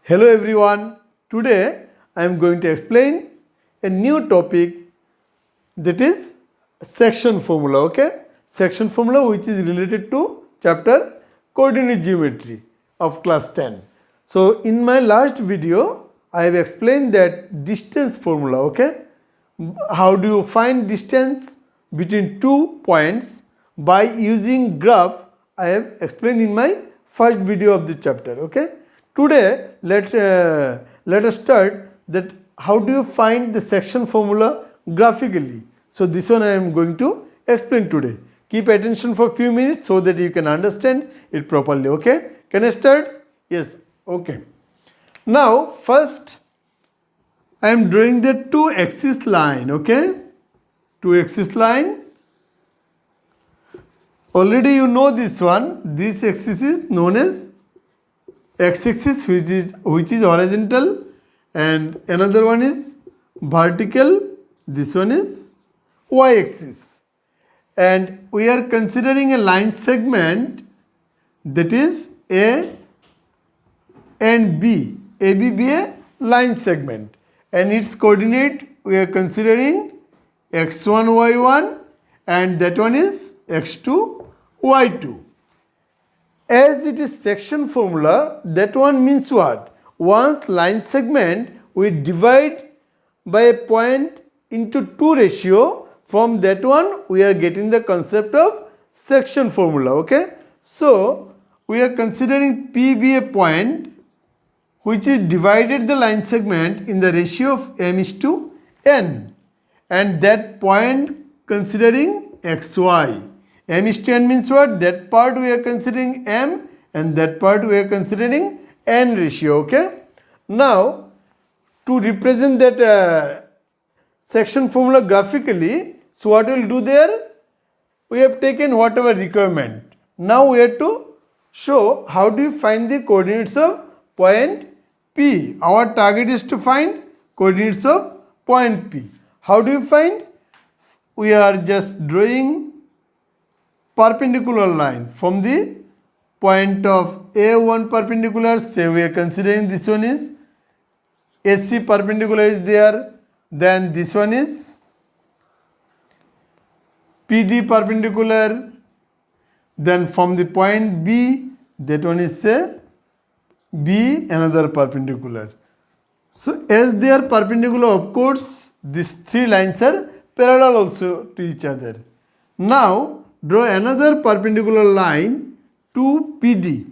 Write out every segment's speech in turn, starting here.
Hello everyone. Today I am going to explain a new topic, that is section formula. Okay, section formula which is related to chapter coordinate geometry of class 10. So in my last video I have explained that distance formula. Okay, how do you find distance between two points by using graph? I have explained in my first video of the chapter. Okay, today let us start that how do you find the section formula graphically. So this one I am going to explain today. Keep attention for a few minutes so that you can understand it properly. Okay, can I start? Yes. Okay, now first I am drawing the two axis line. Okay, two axis line. Already you know this one. This axis is known as x-axis, which is horizontal, and another one is vertical. This one is y-axis, and we are considering a line segment, that is A and B. AB be a line segment, and its coordinate we are considering x1 y1, and that one is x2 y2. As it is section formula, that one means what? Once line segment we divide by a point into two ratio, from that one we are getting the concept of section formula. Okay, so we are considering P be a point which is divided the line segment in the ratio of m is to n, and that point considering xy. M is to n means what? That part we are considering m, and that part we are considering n ratio. Okay, now to represent that section formula graphically, so what we will do there? We have taken whatever requirement. Now we have to show how do you find the coordinates of point P. Our target is to find coordinates of point P. How do you find? We are just drawing perpendicular line from the point of A1 perpendicular. Say we are considering this one is AC perpendicular is there, then this one is PD perpendicular, then from the point B, that one is say B another perpendicular. So as they are perpendicular, of course these three lines are parallel also to each other. Now draw another perpendicular line to PD.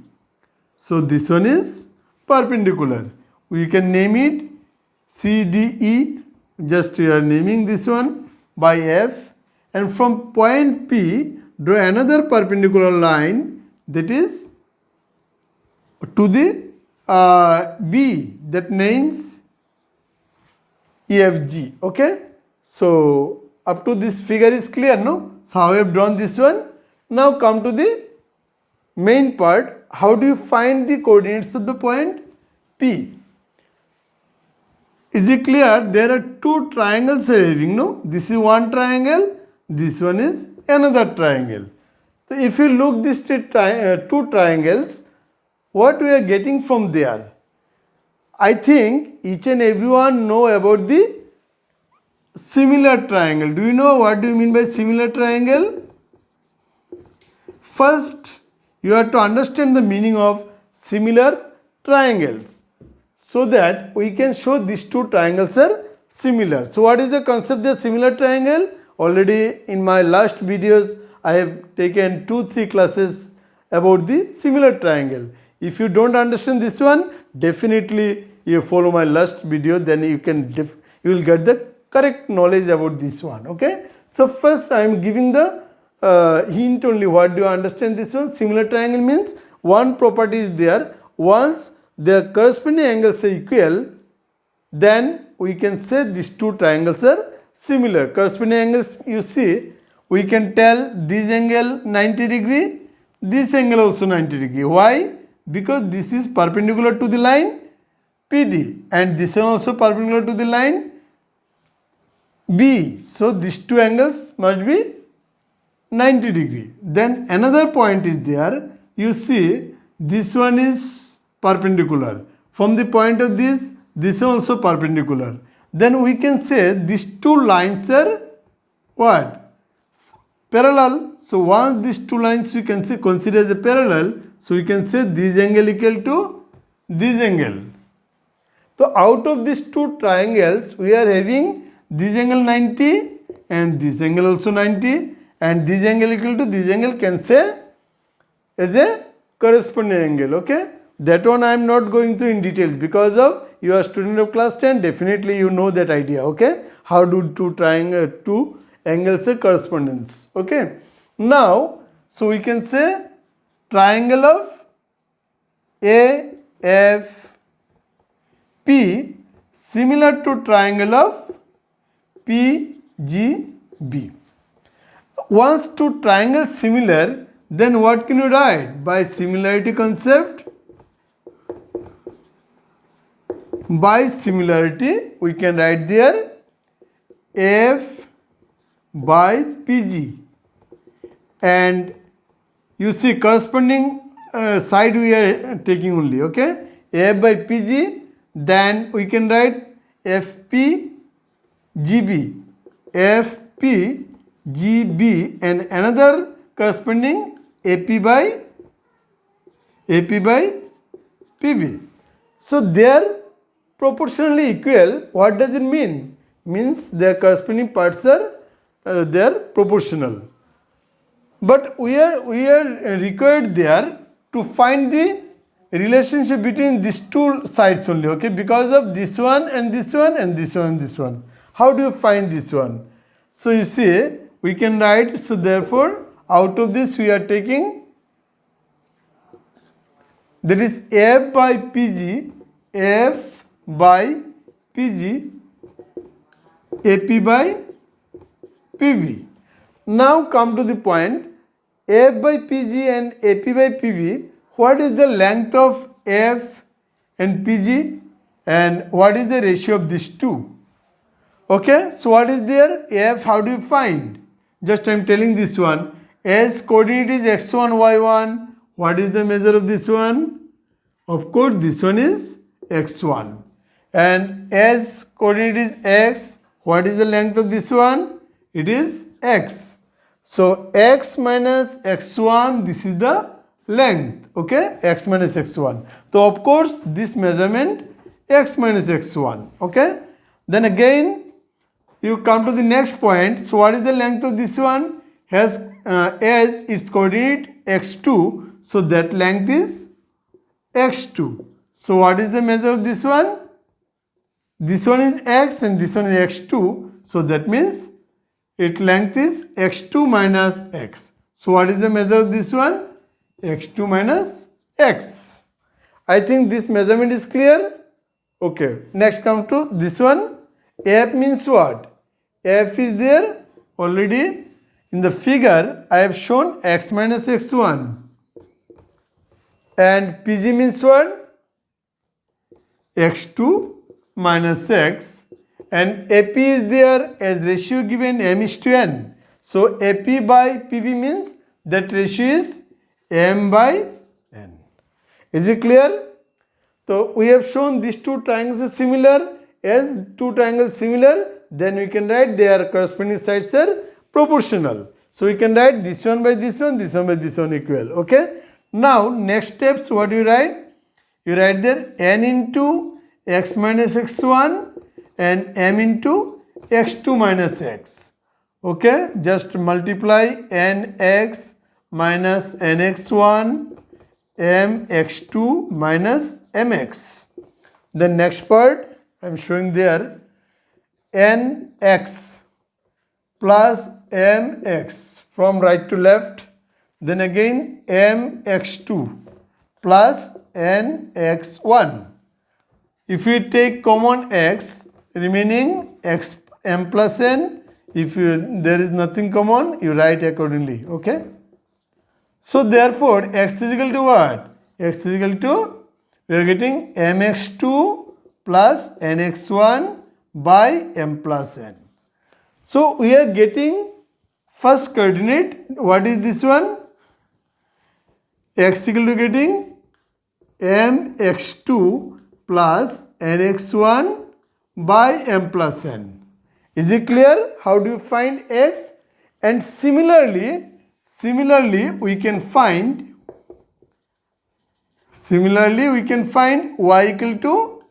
So this one is perpendicular. We can name it CDE. Just we are naming this one by F. And from point P, draw another perpendicular line, that is to the B, that names EFG. Okay. So up to this figure is clear, no? So how I have drawn this one. Now come to the main part. How do you find the coordinates of the point P? Is it clear? There are two triangles having, no? This is one triangle, this one is another triangle. So if you look these two triangles, what we are getting from there? I think each and everyone know about the similar triangle. Do you know what do you mean by similar triangle? First, you have to understand the meaning of similar triangles, so that we can show these two triangles are similar. So what is the concept of similar triangle? Already in my last videos I have taken 2-3 classes about the similar triangle. If you don't understand this one, definitely you follow my last video, then you will get the correct knowledge about this one. Okay, so first I am giving the hint only. What do you understand this one? Similar triangle means one property is there. Once their corresponding angles are equal, then we can say these two triangles are similar. Corresponding angles, you see, we can tell this angle 90 degree, this angle also 90 degree. Why? Because this is perpendicular to the line PD, and this one also perpendicular to the line B. So these two angles must be 90 degree. Then another point is there. You see this one is perpendicular. From the point of this is also perpendicular. Then we can say these two lines are what? Parallel. So once these two lines we can say consider as a parallel, so we can say this angle equal to this angle. So out of these two triangles we are having this angle 90 and this angle also 90, and this angle equal to this angle can say as a corresponding angle. Okay, that one I am not going through in details because of you are student of class 10, definitely you know that idea. Okay, how do two angles say correspondence. Okay, now so we can say triangle of AFP similar to triangle of PGB. Once two triangles similar, then what can you write? By similarity concept, by similarity we can write there F by PG, and you see corresponding side we are taking only. Okay, F by PG, then we can write FP GB, FP GB, and another corresponding AP by PB. So they are proportionally equal. What does it mean? Means their corresponding parts are they are proportional. But we are required there to find the relationship between these two sides only. Okay, because of this one and this one and this one and this one. How do you find this one? So you see we can write, so therefore out of this we are taking, that is F by PG, F by PG, AP by PB. Now come to the point, F by PG and AP by PB, what is the length of F and PG and what is the ratio of these two? Okay, so what is there? F, how do you find? Just I am telling this one. S coordinate is x1, y1. What is the measure of this one? Of course, this one is x1. And S coordinate is x. What is the length of this one? It is x. So x minus x1, this is the length. Okay, x minus x1. So of course, this measurement x minus x1. Okay, then again you come to the next point. So what is the length of this one? Has as its coordinate x2, so that length is x2. So what is the measure of this one? This one is x and this one is x2, so that means its length is x2 minus x. So what is the measure of this one? x2 minus x. I think this measurement is clear. Okay, next come to this one. F means what? F is there already in the figure. I have shown x minus x1. And PG means what? x2 minus x. And AP is there as ratio given m:n. So AP by PB means that ratio is m by n. Is it clear? So we have shown these two triangles are similar. As two triangles similar, then we can write their corresponding sides are proportional. So we can write this one by this one by this one equal. Okay. Now next steps, what do you write? You write there n into x minus x1 and m into x2 minus x. Okay. Just multiply nx minus nx1 mx2 minus mx. The next part I am showing there, nx plus mx from right to left, then again mx2 plus nx1. If you take common x, remaining x m plus n, if there is nothing common, you write accordingly. Okay. So therefore x is equal to what? X is equal to, we are getting mx2 plus nx1 by m plus n. So we are getting first coordinate, what is this one? X equal to getting mx2 plus nx1 by m plus n. Is it clear? How do you find x? And similarly we can find y equal to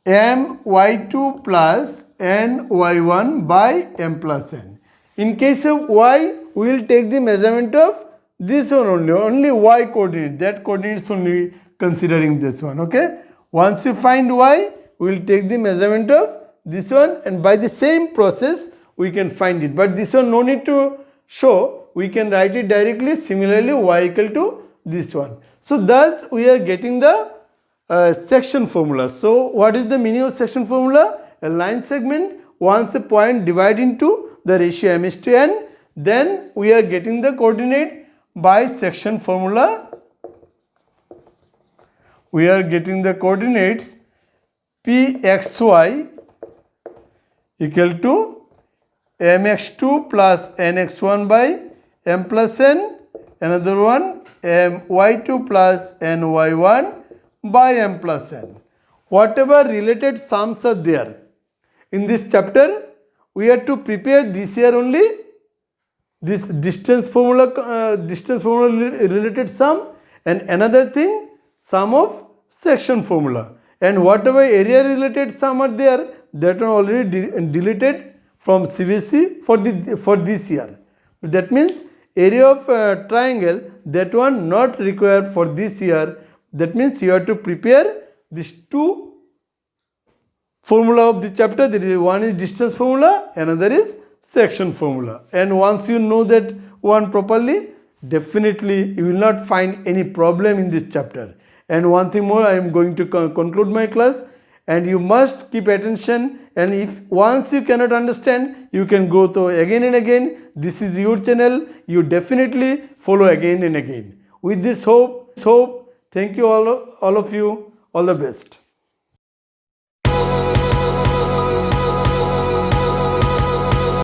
my2 plus ny1 by m plus n. In case of y, we will take the measurement of this one only y coordinate, that coordinates only considering this one, okay? Once you find y, we will take the measurement of this one, and by the same process we can find it. But this one no need to show, we can write it directly. Similarly, y equal to this one. So thus we are getting the section formula. So what is the meaning of section formula? A line segment, once a point divide into the ratio m is to n, then we are getting the coordinate by section formula. We are getting the coordinates pxy equal to mx2 plus nx1 by m plus n, another one my2 plus ny1 by m plus n. Whatever related sums are there in this chapter, we have to prepare this year only this distance formula related sum, and another thing sum of section formula, and whatever area related sum are there, that are already deleted from CBSE for this year. That means area of triangle, that one not required for this year. That means you have to prepare these two formula of the chapter. There is one is distance formula, another is section formula. And once you know that one properly, definitely you will not find any problem in this chapter. And one thing more, I am going to conclude my class, and you must keep attention, and if once you cannot understand, you can go to again and again. This is your channel, you definitely follow again and again. With this hope, thank you all of you, all the best.